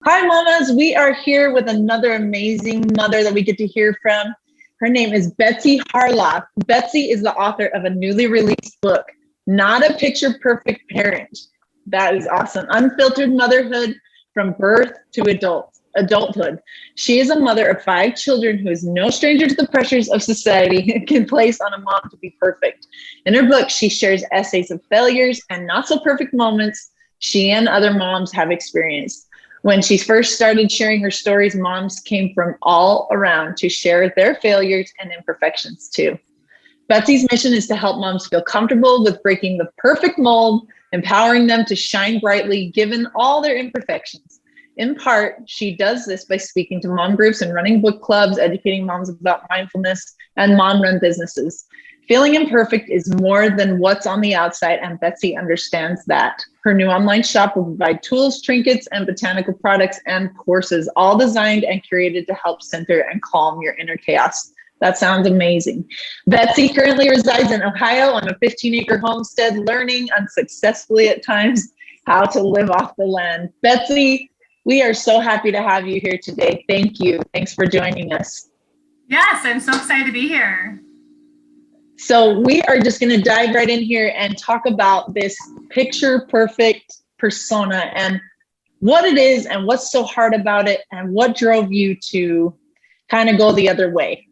Hi, mamas. We are here with another amazing mother that we get to hear from. Her name is Betsy Harloff. Betsy is the author of a newly released book, Not a Picture Perfect Parent. That is awesome. Unfiltered motherhood from birth to adulthood. She is a mother of 5 children who is no stranger to the pressures of society and can place on a mom to be perfect. In her book, she shares essays of failures and not so perfect moments she and other moms have experienced. When she first started sharing her stories, moms came from all around to share their failures and imperfections too. Betsy's mission is to help moms feel comfortable with breaking the perfect mold, empowering them to shine brightly given all their imperfections. In part, she does this by speaking to mom groups and running book clubs, educating moms about mindfulness and mom-run businesses. Feeling imperfect is more than what's on the outside, and Betsy understands that. Her new online shop will provide tools, trinkets, and botanical products and courses, all designed and curated to help center and calm your inner chaos. That sounds amazing. Betsy currently resides in Ohio on a 15-acre homestead, learning unsuccessfully at times how to live off the land. Betsy, we are so happy to have you here today. Thank you. Thanks for joining us. Yes, I'm so excited to be here. So we are just going to dive right in here and talk about this picture perfect persona and what it is and what's so hard about it and what drove you to kind of go the other way.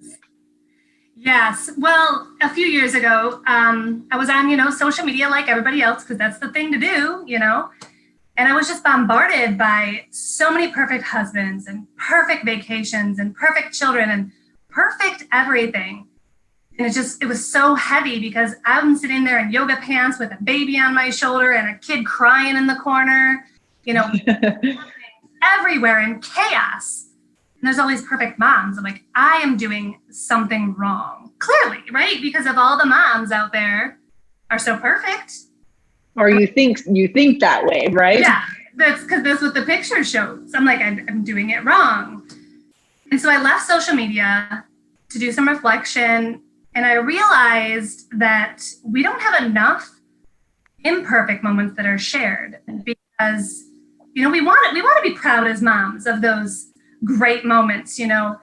Yes. Well, a few years ago, I was on, social media like everybody else, because that's the thing to do, and I was just bombarded by so many perfect husbands and perfect vacations and perfect children and perfect everything. And it was so heavy because I'm sitting there in yoga pants with a baby on my shoulder and a kid crying in the corner, everywhere in chaos. And there's all these perfect moms. I'm like, I am doing something wrong. Clearly, right? Because of all the moms out there are so perfect. Or you think that way, right? Yeah, that's what the picture shows. I'm like, I'm doing it wrong. And so I left social media to do some reflection. And I realized that we don't have enough imperfect moments that are shared because, we want to be proud as moms of those great moments, and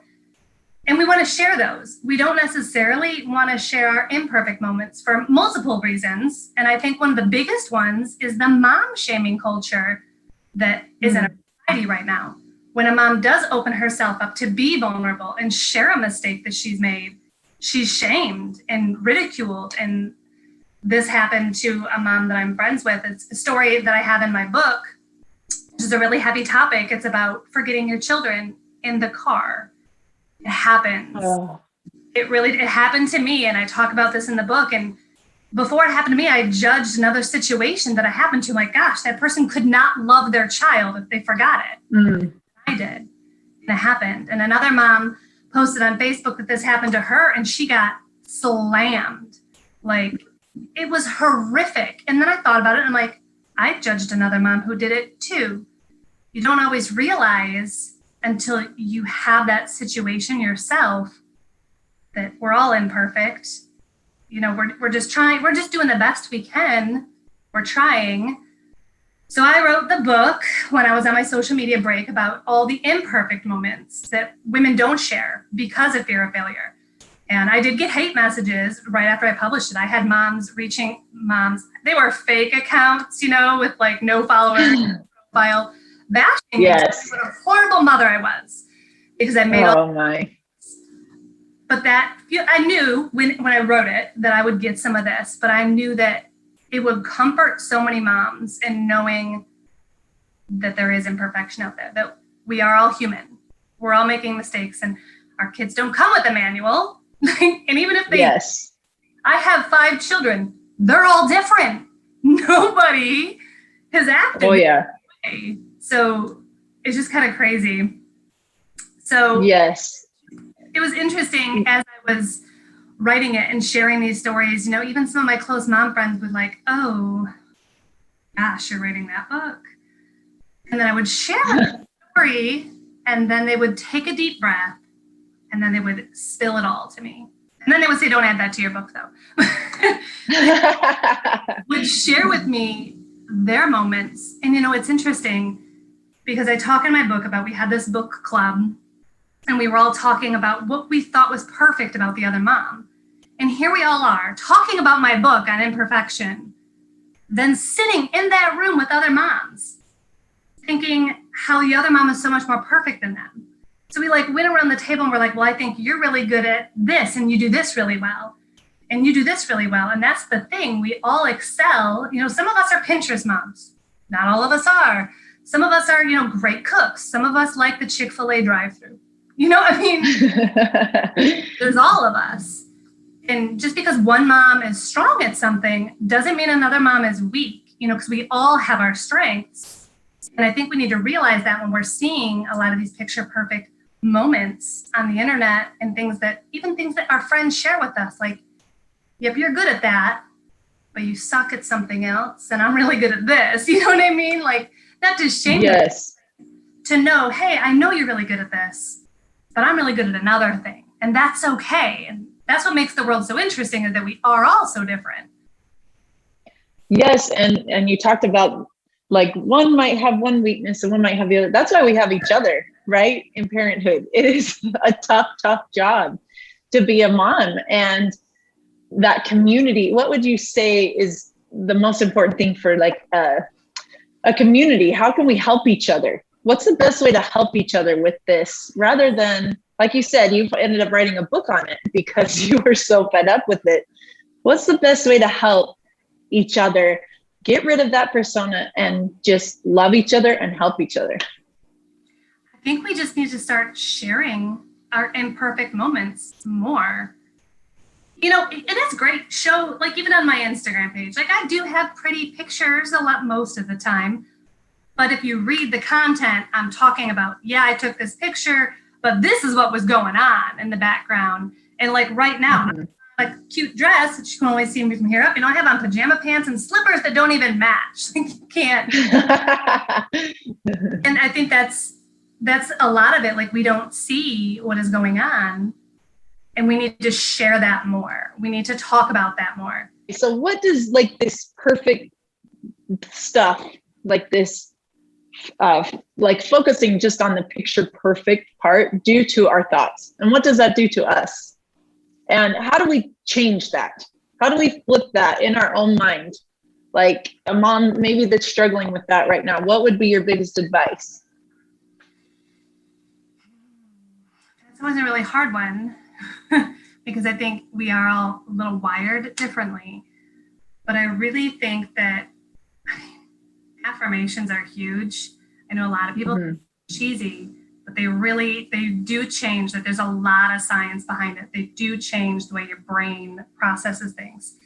we want to share those. We don't necessarily want to share our imperfect moments for multiple reasons. And I think one of the biggest ones is the mom shaming culture that is in our society right now. When a mom does open herself up to be vulnerable and share a mistake that she's made, she's shamed and ridiculed. And this happened to a mom that I'm friends with. It's a story that I have in my book, which is a really heavy topic. It's about forgetting your children in the car. It happens. Oh. It happened to me. And I talk about this in the book. And before it happened to me, I judged another situation that it happened to. Like, gosh, that person could not love their child if they forgot it. I did. And it happened. And another mom posted on Facebook that this happened to her and she got slammed. Like, it was horrific. And then I thought about it and I'm like, I judged another mom who did it too. You don't always realize until you have that situation yourself that we're all imperfect. We're just trying, we're just doing the best we can. We're trying. So I wrote the book when I was on my social media break about all the imperfect moments that women don't share because of fear of failure. And I did get hate messages right after I published it. I had moms reaching moms. They were fake accounts, with like no followers, profile, bashing me. What a horrible mother I was because I made But I knew when I wrote it that I would get some of this, but I knew that it would comfort so many moms in knowing that there is imperfection out there, that we are all human. We're all making mistakes and our kids don't come with a manual. And even if they, I have 5 children, they're all different. Nobody has acted. Oh, yeah. So it's just kind of crazy. So it was interesting as I was writing it and sharing these stories, even some of my close mom friends would like, oh, gosh, you're writing that book. And then I would share the story and then they would take a deep breath and then they would spill it all to me. And then they would say, don't add that to your book though. Would share with me their moments. And it's interesting because I talk in my book about, we had this book club and we were all talking about what we thought was perfect about the other mom. And here we all are talking about my book on imperfection, then sitting in that room with other moms, thinking how the other mom is so much more perfect than them. So we like went around the table and we're like, well, I think you're really good at this and you do this really well. And you do this really well. And that's the thing. We all excel. You know, some of us are Pinterest moms. Not all of us are. Some of us are, you know, great cooks. Some of us like the Chick-fil-A drive-thru. You know, I mean, there's all of us. And just because one mom is strong at something doesn't mean another mom is weak, you know, because we all have our strengths. And I think we need to realize that when we're seeing a lot of these picture perfect moments on the internet and things that our friends share with us, like, yep, you're good at that, but you suck at something else. And I'm really good at this. You know what I mean? Like, not to shame you, to know, hey, I know you're really good at this, but I'm really good at another thing. And that's okay. And that's what makes the world so interesting, is that we are all so different. Yes. And you talked about, like, one might have one weakness and one might have the other. That's why we have each other, right? In parenthood, it is a tough job to be a mom. And that community, what would you say is the most important thing for like a community? How can we help each other? What's the best way to help each other with this, rather than, like you said, you've ended up writing a book on it because you were so fed up with it. What's the best way to help each other get rid of that persona and just love each other and help each other? I think we just need to start sharing our imperfect moments more. You know, it is great. Show, like, even on my Instagram page, like, I do have pretty pictures most of the time. But if you read the content, I'm talking about, yeah, I took this picture, but this is what was going on in the background. And like right now, like cute dress, which you can only see me from here up, you know, I have on pajama pants and slippers that don't even match. Like, you can't. And I think that's a lot of it. Like, we don't see what is going on, and we need to share that more. We need to talk about that more. So what does like this perfect stuff, like this, like focusing just on the picture perfect part, do to our thoughts? And what does that do to us? And how do we change that? How do we flip that in our own mind? Like a mom maybe that's struggling with that right now, what would be your biggest advice? That's always a really hard one because I think we are all a little wired differently. But I really think that affirmations are huge. I know a lot of people think cheesy, but they do change, that there's a lot of science behind it. They do change the way your brain processes things.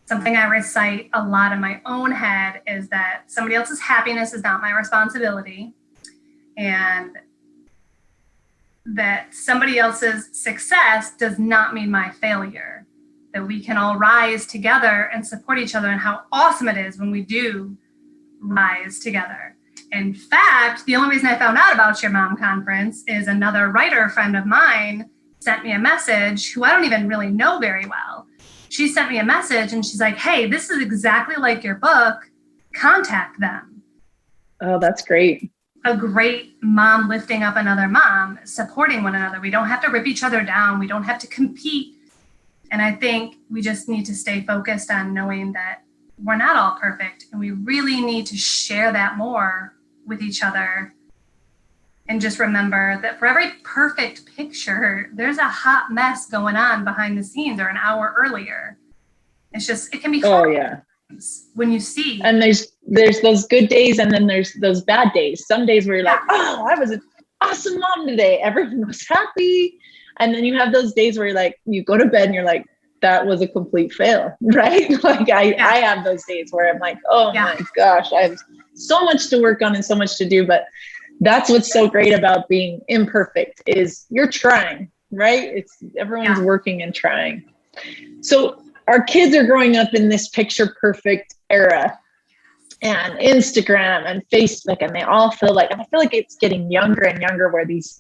Something I recite a lot in my own head is that somebody else's happiness is not my responsibility, and that somebody else's success does not mean my failure, that we can all rise together and support each other, and how awesome it is when we do rise together. In fact, the only reason I found out about your mom conference is another writer friend of mine sent me a message, who I don't even really know very well. She sent me a message and she's like, hey, this is exactly like your book. Contact them. Oh, that's great. A great mom lifting up another mom, supporting one another. We don't have to rip each other down. We don't have to compete. And I think we just need to stay focused on knowing that we're not all perfect, and we really need to share that more with each other. And just remember that for every perfect picture, there's a hot mess going on behind the scenes or an hour earlier. It's just, it can be hard. Oh yeah. When you see. And there's those good days, and then there's those bad days. Some days where you're like, oh, I was an awesome mom today. Everyone was happy. And then you have those days where you're like, you go to bed and you're like, that was a complete fail, right? Like I have those days where I'm like, oh my gosh, I have so much to work on and so much to do. But that's what's so great about being imperfect, is you're trying, right? It's everyone's working and trying. So our kids are growing up in this picture perfect era, and Instagram and Facebook, and they all feel like, and I feel like it's getting younger and younger, where these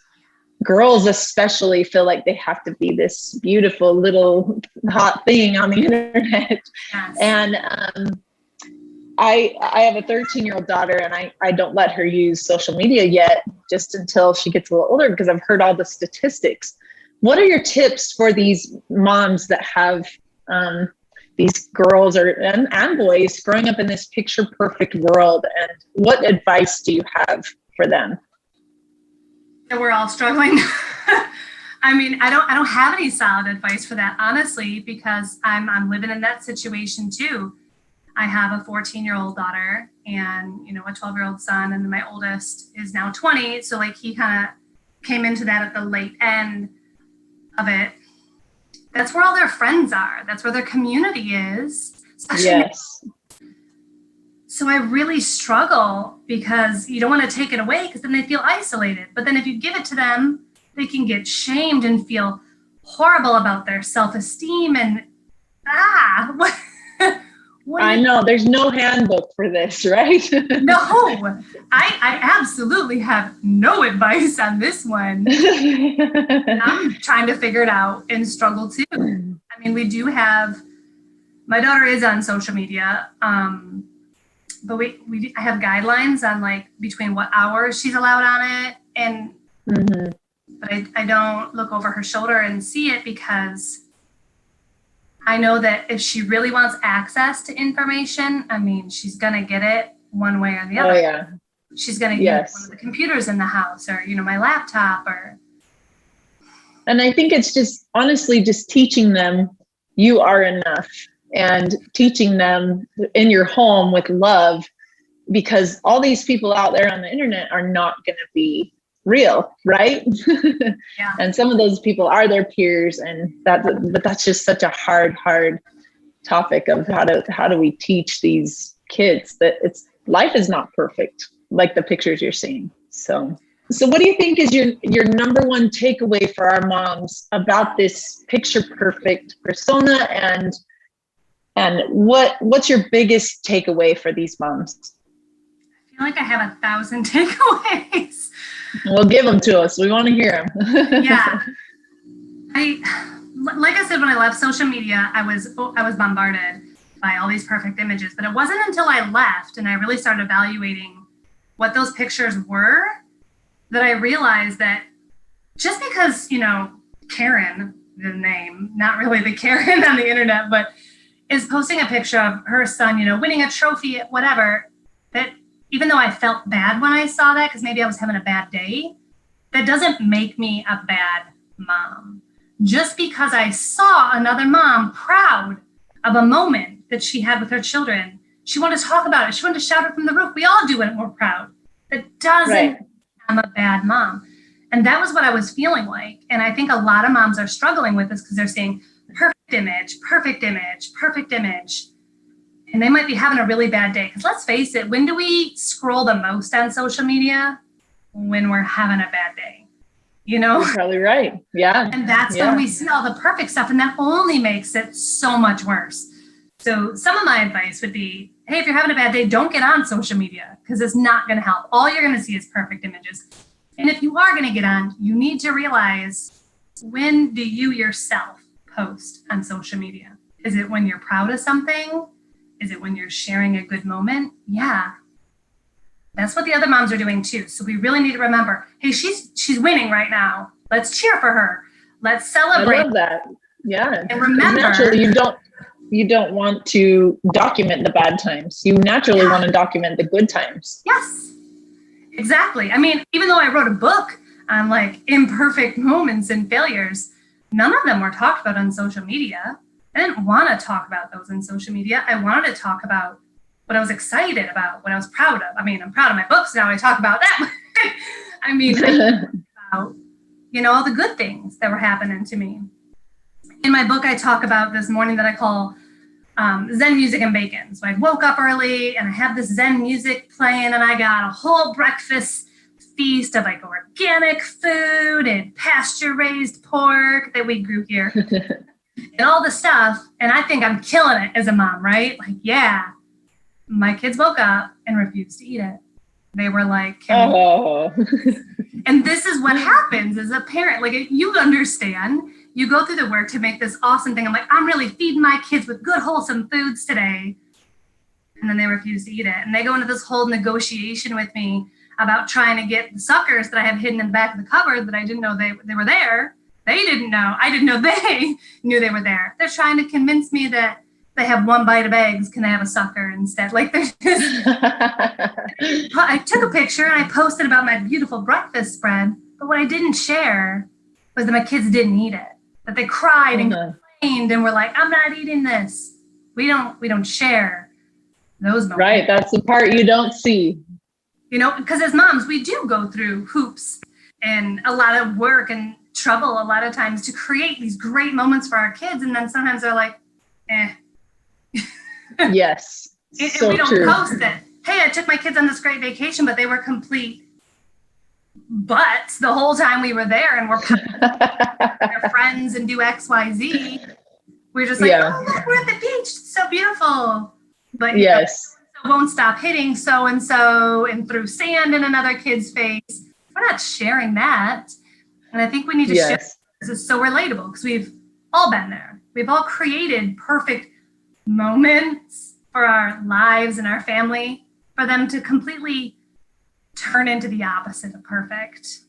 girls especially feel like they have to be this beautiful little hot thing on the internet. Yes. And I have a 13-year-old daughter, and I don't let her use social media yet, just until she gets a little older, because I've heard all the statistics. What are your tips for these moms that have these girls and boys growing up in this picture perfect world, and what advice do you have for them? That we're all struggling. I mean, I don't have any solid advice for that, honestly, because I'm living in that situation too. I have a 14-year-old daughter and, a 12-year-old son, and my oldest is now 20. So like he kind of came into that at the late end of it. That's where all their friends are. That's where their community is. Yes. So I really struggle, because you don't want to take it away, because then they feel isolated. But then if you give it to them, they can get shamed and feel horrible about their self-esteem and I know there's no handbook for this, right? No, I absolutely have no advice on this one. I'm trying to figure it out and struggle too. I mean, we do have, my daughter is on social media, but I have guidelines on like between what hours she's allowed on it, and but I don't look over her shoulder and see it, because I know that if she really wants access to information, I mean, she's going to get it one way or the other. Oh, yeah. She's going to use one of the computers in the house, or, my laptop, or. And I think it's just, honestly, just teaching them you are enough, and teaching them in your home with love, because all these people out there on the internet are not going to be real, right? Yeah. And some of those people are their peers, but that's just such a hard topic of how do we teach these kids that life is not perfect, like the pictures you're seeing. So what do you think is your number one takeaway for our moms about this picture perfect persona, and what's your biggest takeaway for these moms? I feel like I have 1,000 takeaways. Well, give them to us. We want to hear them. Yeah. Like I said, when I left social media, I was bombarded by all these perfect images, but it wasn't until I left and I really started evaluating what those pictures were that I realized that just because, Karen, the name, not really the Karen on the internet, but is posting a picture of her son, winning a trophy at whatever, that even though I felt bad when I saw that, because maybe I was having a bad day, that doesn't make me a bad mom. Just because I saw another mom proud of a moment that she had with her children, she wanted to talk about it. She wanted to shout it from the roof. We all do when we're proud. That doesn't mean I'm a bad mom. And that was what I was feeling like. And I think a lot of moms are struggling with this, because they're seeing perfect image, perfect image, perfect image. And they might be having a really bad day. Because let's face it, when do we scroll the most on social media? When we're having a bad day, You're probably right. Yeah. And that's when we see all the perfect stuff. And that only makes it so much worse. So some of my advice would be, hey, if you're having a bad day, don't get on social media, because it's not going to help. All you're going to see is perfect images. And if you are going to get on, you need to realize, when do you yourself post on social media? Is it when you're proud of something? Is it when you're sharing a good moment? Yeah. That's what the other moms are doing too. So we really need to remember, hey, she's winning right now. Let's cheer for her. Let's celebrate. I love that. Yeah. And remember, naturally, you don't want to document the bad times. You naturally want to document the good times. Yes, exactly. I mean, even though I wrote a book on like imperfect moments and failures, none of them were talked about on social media. I didn't want to talk about those in social media. I wanted to talk about what I was excited about, what I was proud of. I mean, I'm proud of my books now. I talk about that. I mean, about, all the good things that were happening to me. In my book, I talk about this morning that I call Zen music and bacon. So I woke up early and I have this Zen music playing, and I got a whole breakfast feast of like organic food and pasture raised pork that we grew here. And all the stuff. And I think I'm killing it as a mom, right? Like, yeah, my kids woke up and refused to eat it. They were like, and this is what happens as a parent. Like, you understand, you go through the work to make this awesome thing. I'm like, I'm really feeding my kids with good, wholesome foods today. and then they refuse to eat it. And they go into this whole negotiation with me about trying to get the suckers that I have hidden in the back of the cupboard that I didn't know they were there. They didn't know. I didn't know they knew they were there. They're trying to convince me that they have one bite of eggs. Can they have a sucker instead? Like, they're just... I took a picture and I posted about my beautiful breakfast spread. But what I didn't share was that my kids didn't eat it. That they cried and complained and were like, I'm not eating this. We don't share those moments. Right. That's the part you don't see. You know, because as moms, we do go through hoops and a lot of work and trouble a lot of times to create these great moments for our kids. And then sometimes they're like, eh. Yes. And we don't post it. Hey, I took my kids on this great vacation, but they were complete butts the whole time we were there, and we're their friends and do X, Y, Z. We're just like, oh, look, we're at the beach. It's so beautiful. But yes, won't stop hitting so-and-so and threw sand in another kid's face. We're not sharing that. And I think we need to share this is so relatable because we've all been there. We've all created perfect moments for our lives and our family, for them to completely turn into the opposite of perfect.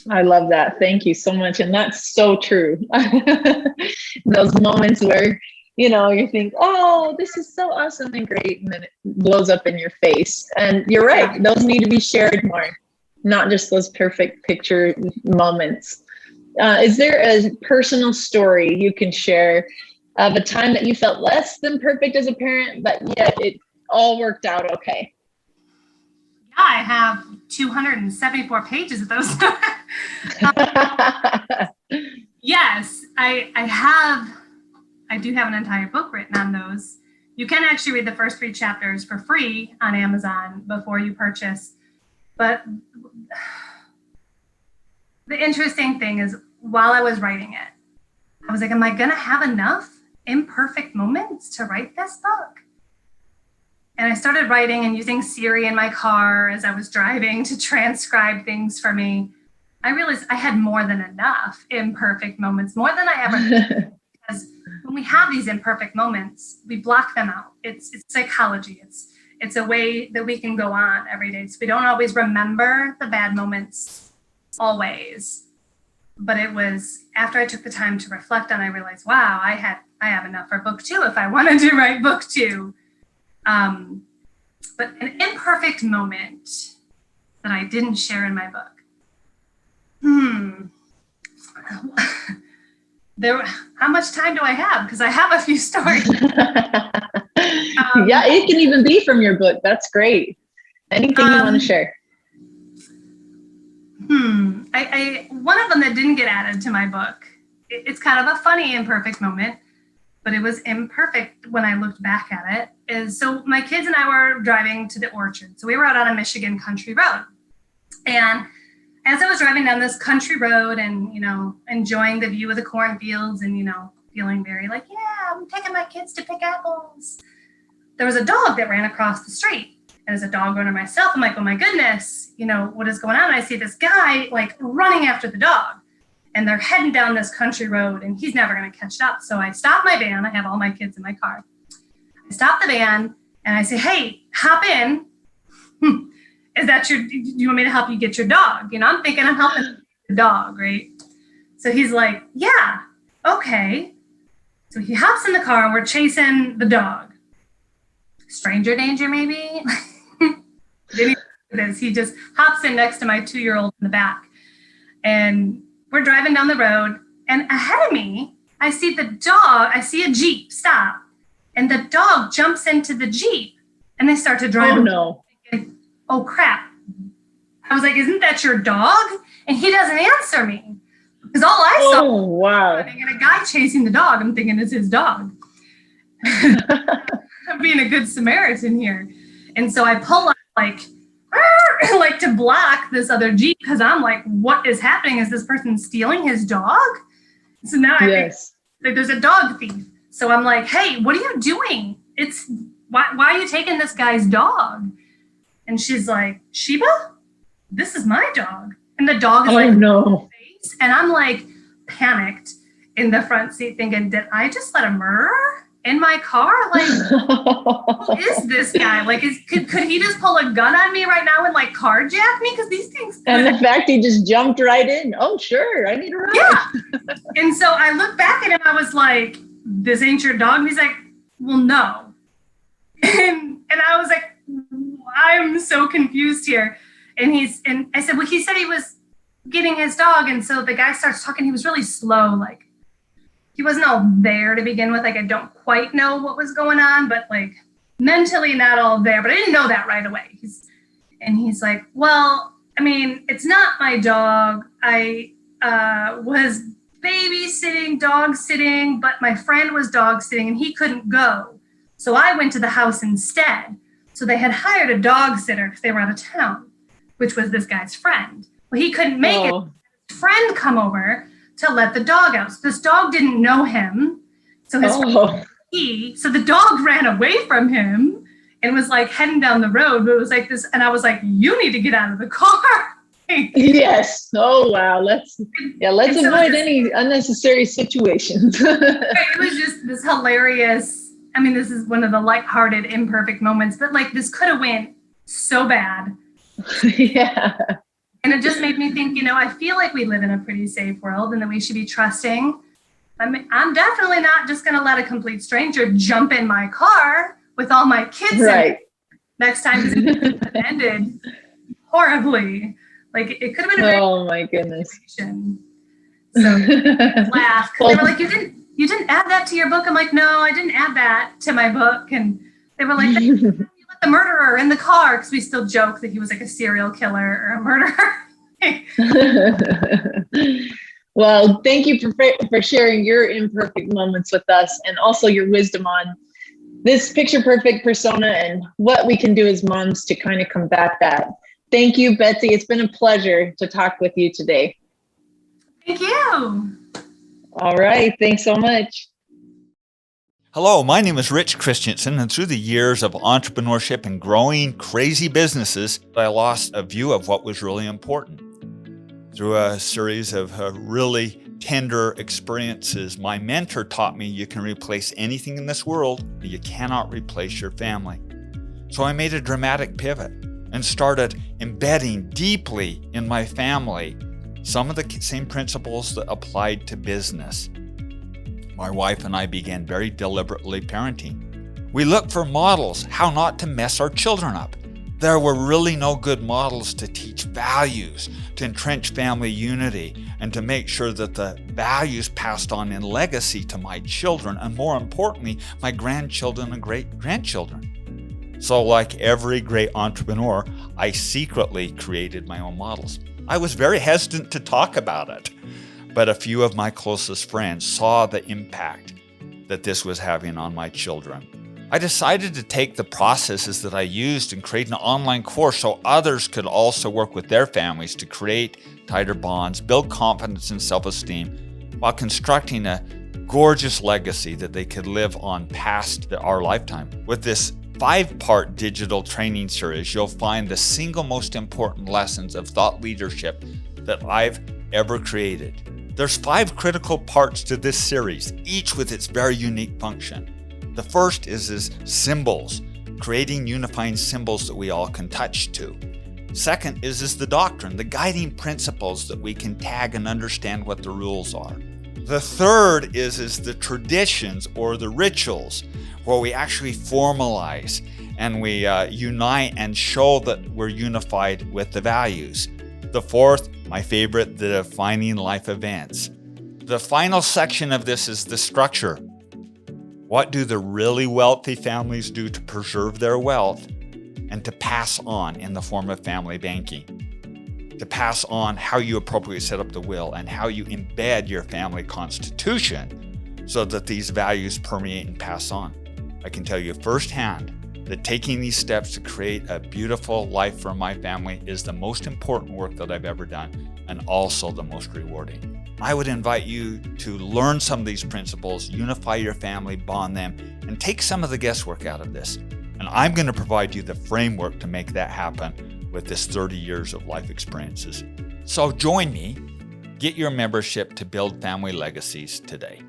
I love that. Thank you so much. And that's so true. Those moments where, you know, you think, oh, this is so awesome and great. And then it blows up in your face. And you're right. Those need to be shared more, not just those perfect picture moments. Is there a personal story you can share of a time that you felt less than perfect as a parent, but yet it all worked out okay? Yeah, I have 274 pages of those. Yes, I do have an entire book written on those. You can actually read the first 3 chapters for free on Amazon before you purchase. But the interesting thing is, while I was writing it, I was like, am I going to have enough imperfect moments to write this book? And I started writing and using Siri in my car as I was driving to transcribe things for me. I realized I had more than enough imperfect moments, more than I ever did. Because when we have these imperfect moments, we block them out. It's psychology. It's a way that we can go on every day. So we don't always remember the bad moments always. But it was after I took the time to reflect on, I realized, wow, I have enough for book 2 if I wanted to write book 2. But an imperfect moment that I didn't share in my book. How much time do I have? Because I have a few stories. Yeah, it can even be from your book. That's great. Anything you want to share? One of them that didn't get added to my book, it's kind of a funny imperfect moment, but it was imperfect when I looked back at it, is so my kids and I were driving to the orchard. So we were out on a Michigan country road. And as I was driving down this country road and, you know, enjoying the view of the cornfields and, you know, feeling very like, yeah, I'm taking my kids to pick apples, there was a dog that ran across the street. And as a dog owner myself, I'm like, oh my goodness, you know, what is going on? And I see this guy like running after the dog. And they're heading down this country road and he's never going to catch up. So I stop my van. I have all my kids in my car. I stop the van and I say, hey, hop in. Do you want me to help you get your dog? You know, I'm thinking I'm helping the dog, right? So he's like, yeah, okay. So he hops in the car and we're chasing the dog. Stranger danger, maybe? He just hops in next to my 2-year-old in the back. And we're driving down the road, and ahead of me, I see a Jeep stop, and the dog jumps into the Jeep, and they start to drive. Oh, no. Thinking, oh, crap. I was like, isn't that your dog? And he doesn't answer me, because all I saw was a guy chasing the dog. I'm thinking it's his dog. I'm being a good Samaritan here. And so I pull up like to block this other Jeep because I'm like, what is happening? Is this person stealing his dog? So now I think like there's a dog thief. So I'm like, hey, what are you doing? Why are you taking this guy's dog? And she's like, Sheba, this is my dog. And the dog is no. And I'm like panicked in the front seat thinking, did I just let a murderer in my car. Like, who is this guy? Like, could he just pull a gun on me right now and like carjack me? Because these things. And the fact he just jumped right in. Oh, sure, I need a ride. Yeah. And so I looked back at him. I was like, "This ain't your dog." And he's like, "Well, no." And I was like, "I'm so confused here." And I said, "Well, he said he was getting his dog." And so the guy starts talking. He was really slow, like. He wasn't all there to begin with. Like, I don't quite know what was going on, but like mentally not all there, but I didn't know that right away. He's like, "Well, I mean, it's not my dog. I was babysitting, dog sitting, but my friend was dog sitting and he couldn't go. So I went to the house instead." So they had hired a dog sitter because they were out of town, which was this guy's friend. Well, he couldn't make it. His friend come over to let the dog out. So this dog didn't know him. So so the dog ran away from him and was like heading down the road. But it was like this, and I was like, "You need to get out of the car." Yes. Oh wow. Let's avoid any unnecessary situations. It was just this hilarious. I mean, this is one of the lighthearted, imperfect moments, but like this could have went so bad. Yeah. And it just made me think, I feel like we live in a pretty safe world and that we should be trusting. I'm definitely not just going to let a complete stranger jump in my car with all my kids. Right. Next time it ended horribly. Like it could have been oh my goodness. Situation. So I laughed. They were like, you didn't add that to your book. I'm like, no, I didn't add that to my book. And they were like, the murderer in the car, because we still joke that he was like a serial killer or a murderer. Well, thank you for sharing your imperfect moments with us and also your wisdom on this picture perfect persona and what we can do as moms to kind of combat that. Thank you, Betsy. It's been a pleasure to talk with you today. Thank you. All right. Thanks so much. Hello, my name is Rich Christensen, and through the years of entrepreneurship and growing crazy businesses, I lost a view of what was really important. Through a series of really tender experiences, my mentor taught me you can replace anything in this world, but you cannot replace your family. So I made a dramatic pivot and started embedding deeply in my family some of the same principles that applied to business. My wife and I began very deliberately parenting. We looked for models, how not to mess our children up. There were really no good models to teach values, to entrench family unity, and to make sure that the values passed on in legacy to my children, and more importantly, my grandchildren and great-grandchildren. So like every great entrepreneur, I secretly created my own models. I was very hesitant to talk about it, but a few of my closest friends saw the impact that this was having on my children. I decided to take the processes that I used and create an online course so others could also work with their families to create tighter bonds, build confidence and self-esteem, while constructing a gorgeous legacy that they could live on past our lifetime. With this 5-part digital training series, you'll find the single most important lessons of thought leadership that I've ever created. There's 5 critical parts to this series, each with its very unique function. The first is symbols, creating unifying symbols that we all can touch to. Second is the doctrine, the guiding principles that we can tag and understand what the rules are. The third is the traditions or the rituals, where we actually formalize and we unite and show that we're unified with the values. The fourth, my favorite, the defining life events. The final section of this is the structure. What do the really wealthy families do to preserve their wealth and to pass on in the form of family banking? To pass on how you appropriately set up the will and how you embed your family constitution so that these values permeate and pass on. I can tell you firsthand that taking these steps to create a beautiful life for my family is the most important work that I've ever done and also the most rewarding. I would invite you to learn some of these principles, unify your family, bond them, and take some of the guesswork out of this. And I'm going to provide you the framework to make that happen with this 30 years of life experiences. So join me, get your membership to build family legacies today.